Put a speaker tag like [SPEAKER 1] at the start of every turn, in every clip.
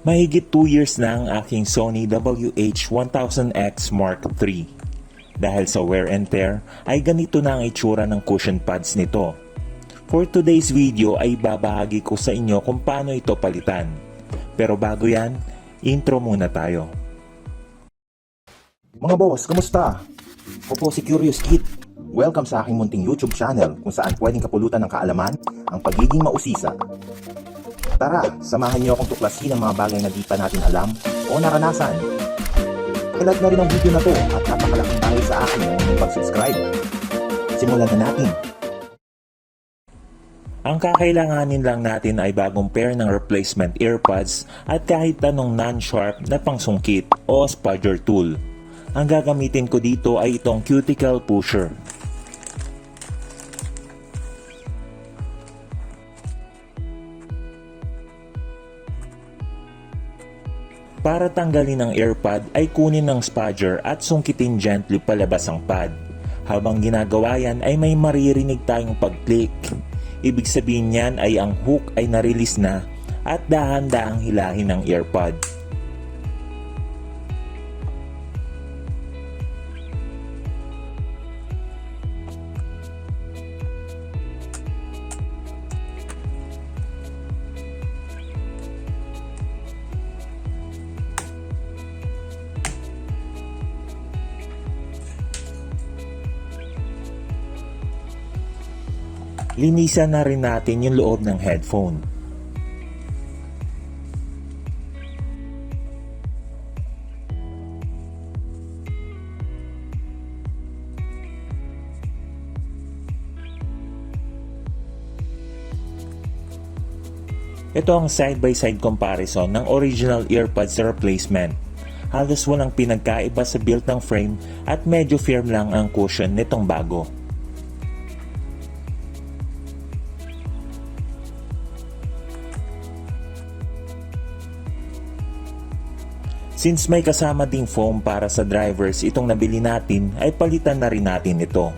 [SPEAKER 1] Mahigit 2 years na ang aking Sony WH-1000X Mark III. Dahil sa wear and tear, ay ganito na ang itsura ng cushion pads nito. For today's video ay babahagi ko sa inyo kung paano ito palitan. Pero bago yan, intro muna tayo.
[SPEAKER 2] Mga boss, kamusta? Ako po si Curious Kid. Welcome sa aking munting YouTube channel kung saan pwedeng kapulutan ng kaalaman ang pagiging mausisa. Tara, samahan niyo akong tuklasin ang mga bagay na di pa natin alam o naranasan. Pakilike na rin ang video na to at napakalaking bagay sa akin ang pag-subscribe. Simulan na natin.
[SPEAKER 1] Ang kakailanganin lang natin ay bagong pair ng replacement earpods at kahit anong non-sharp na pangsungkit o spudger tool. Ang gagamitin ko dito ay itong cuticle pusher. Para tanggalin ang earpod ay kunin ng spudger at sungkitin gently palabas ang pad. Habang ginagawa yan ay may maririnig tayong pag-click. Ibig sabihin niyan ay ang hook ay na-release na at dahan-dahang hilahin ang earpod. Linisan na rin natin yung loob ng headphone. Ito ang side-by-side comparison ng original earpods replacement. Halos walang pinagkaiba sa build ng frame at medyo firm lang ang cushion nitong bago. Since may kasama ding foam para sa drivers itong nabili natin, ay palitan na rin natin ito.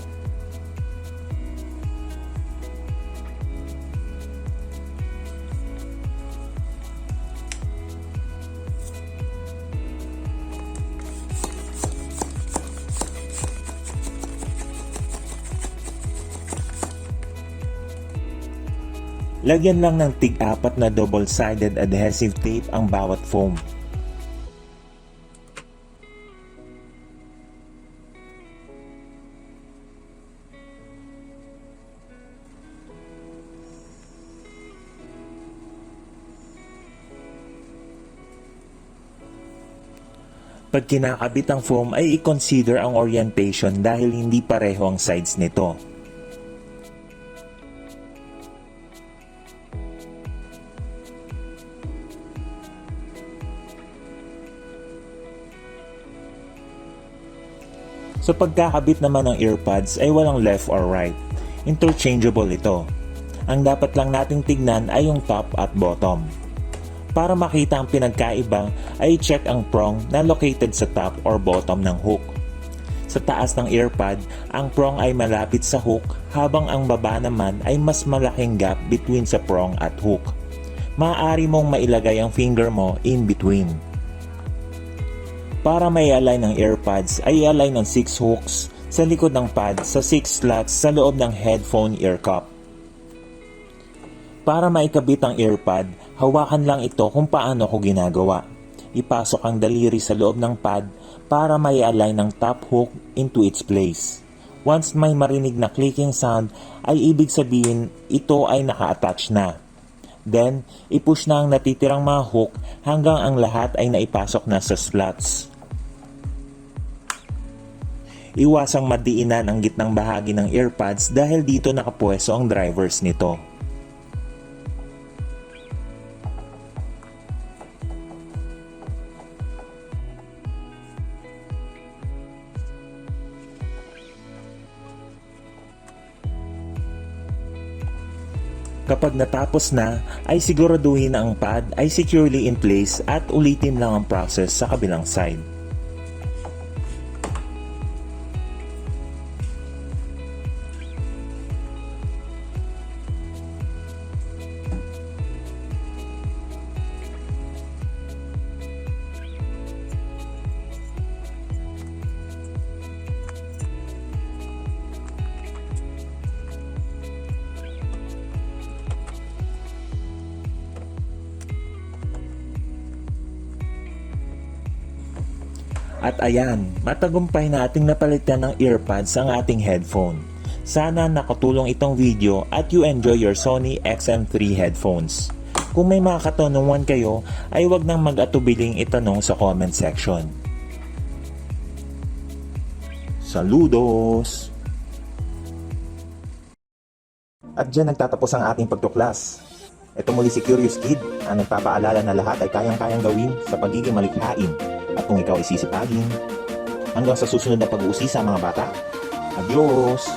[SPEAKER 1] Lagyan lang ng tig-apat na double-sided adhesive tape ang bawat foam. Pag kinakabit ang foam ay i-consider ang orientation dahil hindi pareho ang sides nito. Sa pagkakabit naman ng earpods ay walang left or right. Interchangeable ito. Ang dapat lang nating tignan ay yung top at bottom. Para makita ang pinagkaiba ay check ang prong na located sa top or bottom ng hook. Sa taas ng earpod, ang prong ay malapit sa hook habang ang baba naman ay mas malaking gap between sa prong at hook. Maaari mong mailagay ang finger mo in between. Para may align ng earpods ay i-align ng 6 hooks sa likod ng pad sa 6 slots sa loob ng headphone ear cup. Para maikabit ang earpod, hawakan lang ito kung paano ko ginagawa. Ipasok ang daliri sa loob ng pad para may align ng top hook into its place. Once may marinig na clicking sound ay ibig sabihin ito ay naka-attach na. Then, ipush na ang natitirang mga hook hanggang ang lahat ay naipasok na sa slots. Iwasang madiinan ang gitnang bahagi ng earpods dahil dito nakapwesto ang drivers nito. Kapag natapos na, ay siguraduhin na ang pad ay securely in place at ulitin lang ang process sa kabilang side. At ayan, matagumpay nating napalitan ng earpads ang ating headphone. Sana nakatulong itong video at you enjoy your Sony XM3 headphones. Kung may mga katanungan kayo, ay wag nang mag-atubiling itanong sa comment section. Saludos!
[SPEAKER 2] At dyan nagtatapos ang ating pagtuklas. Ito muli si Curious Kid, ang nagpapaalala na lahat ay kayang-kayang gawin sa pagiging malikhain. At kung ikaw ay sisipagin, hanggang sa susunod na pag-uusisa mga bata. Adios!